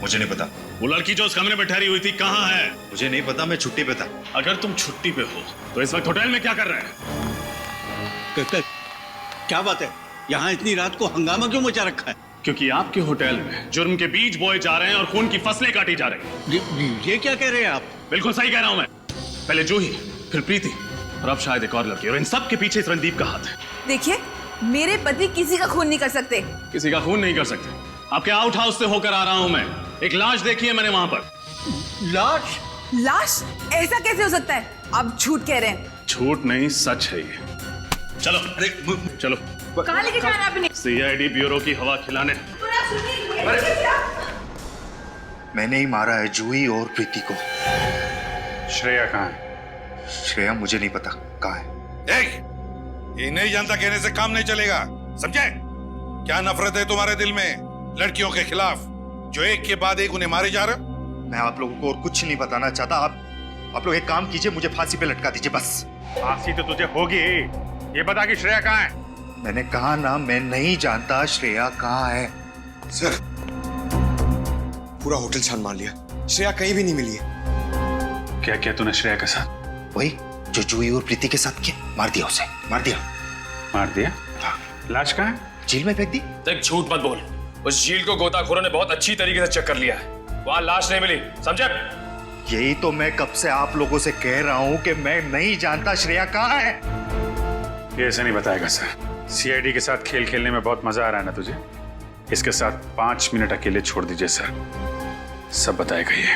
मुझे नहीं पता। वो लड़की जो उस कमरे में ठहरी हुई थी कहाँ है? मुझे नहीं पता, मैं छुट्टी पे था। अगर तुम छुट्टी पे हो तो इस वक्त होटल में क्या कर रहे हैं? क्या बात है? यहाँ इतनी रात को हंगामा क्यों मचा रखा है? क्योंकि आपके होटल में जुर्म के बीज बोए जा रहे हैं और खून की फसलें काटी जा रही हैं। ये क्या कह रहे हैं आप? बिल्कुल सही कह रहा हूं मैं। पहले जूही, फिर प्रीति और अब शायद एक और लड़की, और इन सब के पीछे इस रणदीप का हाथ है। देखिए, मेरे पति किसी का खून नहीं कर सकते। किसी का खून नहीं कर सकते? आपके आउट हाउस से होकर आ रहा हूं मैं। एक लाश देखी है मैंने वहां पर। लाश? लाश? ऐसा कैसे हो सकता है? आप झूठ कह रहे हैं। झूठ नहीं, सच है ये। चलो, अरे चलो। कहाँ लेके जा रहे हैं आपने? सीआईडी ब्यूरो की हवा खिलाने। मैंने ही मारा है जूही और प्रीति को। श्रेया कहाँ है? श्रेया मुझे नहीं पता कहाँ है। ये नहीं जानता कहने से काम नहीं चलेगा, समझे? क्या नफरत है तुम्हारे दिल में लड़कियों के खिलाफ, जो एक के बाद एक उन्हें मारे जा रहे हो? मैं आप लोगों को और कुछ नहीं बताना चाहता। आप लोग एक काम कीजिए, मुझे फांसी पे लटका दीजिए बस। फांसी तो तुझे होगी। ये बता कि श्रेया कहाँ है? मैंने कहा ना, मैं नहीं जानता श्रेया कहाँ है। सर, पूरा होटल छान मार लिया, श्रेया कहीं भी नहीं मिली है। क्या किया तूने श्रेया के साथ? वही जो जूही और प्रीति के साथ किया, मार दिया उसे, मार दिया। मार दिया? हाँ। लाश कहाँ है? झील में फेंक दी। देख, झूठ मत बोल। उस झील को गोताखोरों ने बहुत अच्छी तरीके से चेक कर लिया है। वहां लाश नहीं मिली, समझे? यही तो मैं कब से आप लोगों से कह रहा हूं कि मैं नहीं जानता श्रेया कहाँ है। ये ऐसे नहीं बताएगा सर। सीआईडी के साथ खेल खेलने में बहुत मजा आ रहा है ना तुझे? इसके साथ 5 मिनट अकेले छोड़ दीजिए सर, सब बताएगा ये।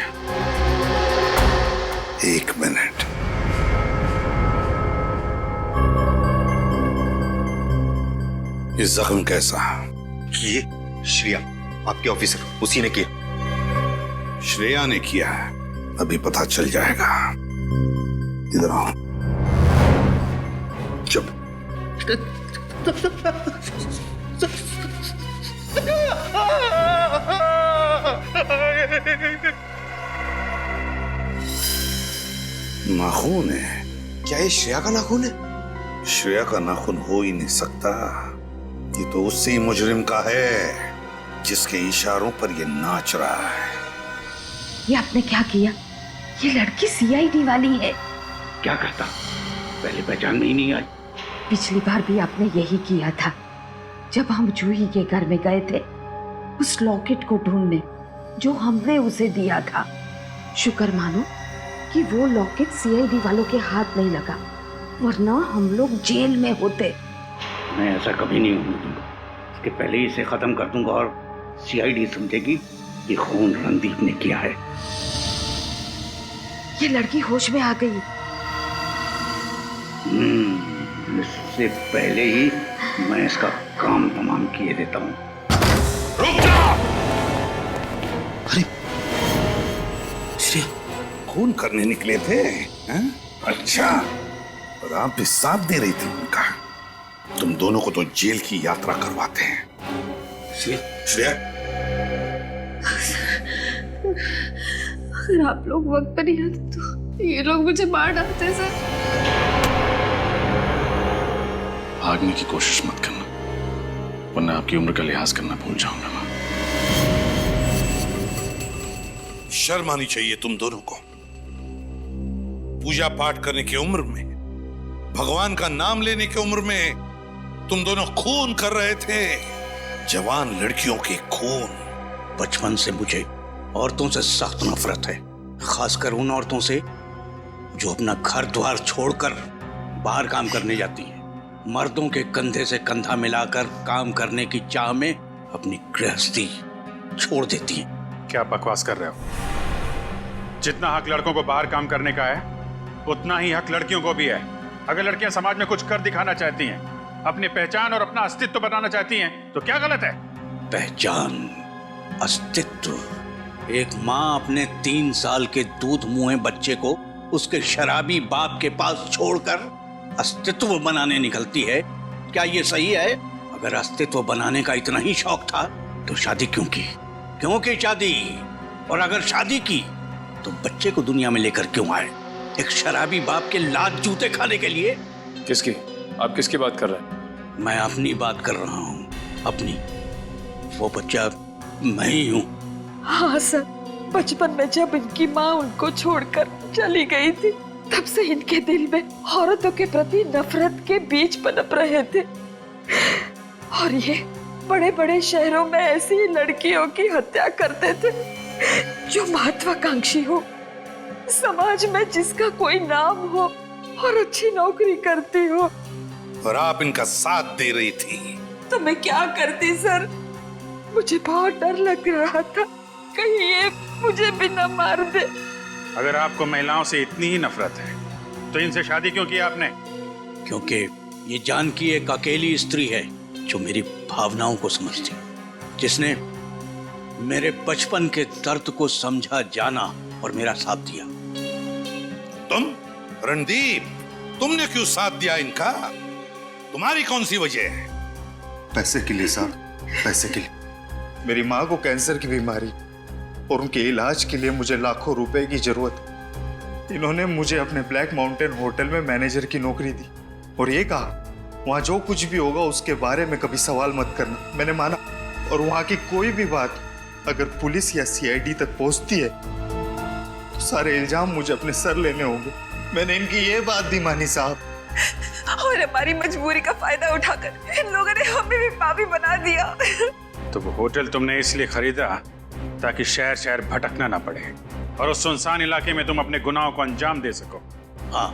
1 मिनट। ये जख्म कैसा? ये श्रेया, आपके ऑफिसर, उसी ने किया। श्रेया ने किया है, अभी पता चल जाएगा। इधर आओ। चुप। नाखून है। क्या ये श्रेया का नाखून है? श्रेया का नाखून हो ही नहीं सकता। ये तो उसी मुजरिम का है जिसके इशारों पर ये नाच रहा है। ये आपने क्या किया? ये लड़की सीआईडी वाली है। क्या करता? पहले पहचान में ही नहीं आई। पिछली बार भी आपने यही किया था, जब हम जूही के घर में गए थे उस लॉकेट को ढूंढने जो हमने उसे दिया था। शुक्र मानो कि वो लॉकेट सीआईडी वालों के हाथ नहीं लगा, वरना हम लोग जेल में होते। मैं ऐसा कभी नहीं होने दूंगा। इसके पहले ही इसे खत्म कर दूंगा और सीआईडी समझेगी कि खून रणदीप ने किया है। ये लड़की होश में आ गई। इससे पहले ही मैं इसका काम तमाम किए देता हूँ। रुक जा! खून करने निकले थे हैं? अच्छा, और आप भी साथ दे रही थी उनका। तुम दोनों को तो जेल की यात्रा करवाते हैं। श्रेया, अगर आप लोग वक्त पर नहीं आते तो ये लोग मुझे मार डालते सर। भागने की कोशिश मत करना, वरना आपकी उम्र का लिहाज करना भूल जाऊंगा मैं। शर्म आनी चाहिए तुम दोनों को। पूजा पाठ करने की उम्र में, भगवान का नाम लेने की उम्र में तुम दोनों खून कर रहे थे, जवान लड़कियों की खून। बचपन से मुझे औरतों से सख्त नफरत है, खासकर उन औरतों से जो अपना घर द्वार छोड़कर बाहर काम करने जाती हैं, मर्दों के कंधे से कंधा मिलाकर काम करने की चाह में अपनी गृहस्थी छोड़ देती हैं। क्या बकवास कर रहे हो? जितना हक लड़कों को बाहर काम करने का है, उतना ही हक लड़कियों को भी है। अगर लड़कियां समाज में कुछ कर दिखाना चाहती हैं, अपनी पहचान और अपना अस्तित्व बनाना चाहती हैं, तो क्या गलत है? पहचान, अस्तित्व। एक माँ अपने 3 साल के दूध मुंहे बच्चे को उसके शराबी बाप के पास छोड़कर अस्तित्व बनाने निकलती है, क्या ये सही है? अगर अस्तित्व बनाने का इतना ही शौक था तो शादी क्यों की? क्यों की शादी? और अगर शादी की तो बच्चे को दुनिया में लेकर क्यों आए? एक शराबी बाप के लात जूते खाने के लिए? किसकी? आप किसकी बात कर रहे हैं? मैं अपनी बात कर रहा हूँ, अपनी। वो बच्चा मैं ही हूँ। हाँ सर, बचपन में जब इनकी माँ उनको छोड़कर चली गई थी, तब से इनके दिल में औरतों के प्रति नफरत के बीज पनप रहे थे। और ये बड़े बड़े शहरों में ऐसी लड़कियों की हत्या करते थे जो महत्वाकांक्षी हो, समाज में जिसका कोई नाम हो और अच्छी नौकरी करती हो। और आप इनका साथ दे रही थी। तो मैं क्या करती सर? मुझे बहुत डर लग रहा था, कहीं ये मुझे भी न मार दे। अगर आपको महिलाओं से इतनी ही नफरत है, तो इनसे शादी क्यों की आपने? क्योंकि ये जानकी एक अकेली स्त्री है जो मेरी भावनाओं को समझती, जिसने मेरे बचपन के दर्द को समझा, जाना और मेरा साथ दिया। तुम रणदीप, तुमने क्यों साथ दिया इनका? तुम्हारी कौन सी वजह है? पैसे के लिए साहब, पैसे के लिए। मेरी माँ को कैंसर की बीमारी और उनके इलाज के लिए मुझे लाखों रुपए की जरूरत। इन्होंने मुझे अपने ब्लैक माउंटेन होटल में मैनेजर की नौकरी दी और ये कहा, वहां जो कुछ भी होगा उसके बारे में कभी सवाल मत करना। मैंने माना, और वहां की कोई भी बात अगर पुलिस या सीआईडी तक पहुंचती है तो सारे इल्जाम मुझे अपने सर लेने होंगे। मैंने इनकी ये बात भी मानी साहब। और हमारी मजबूरी का फायदा उठाकर इन लोगों ने हमें भी पापी बना दिया। तो वो होटल तुमने इसलिए खरीदा ताकि शहर शहर भटकना ना पड़े और उस सुनसान इलाके में तुम अपने गुनाहों को अंजाम दे सको। हाँ,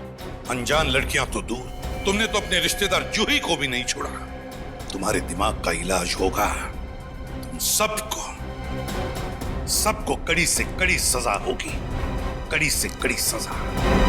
अनजान लड़कियां तो दूर, तुमने तो अपने रिश्तेदार जूही को भी नहीं छोड़ा। तुम्हारे दिमाग का इलाज होगा। तुम सबको कड़ी से कड़ी सजा होगी, कड़ी से कड़ी सजा।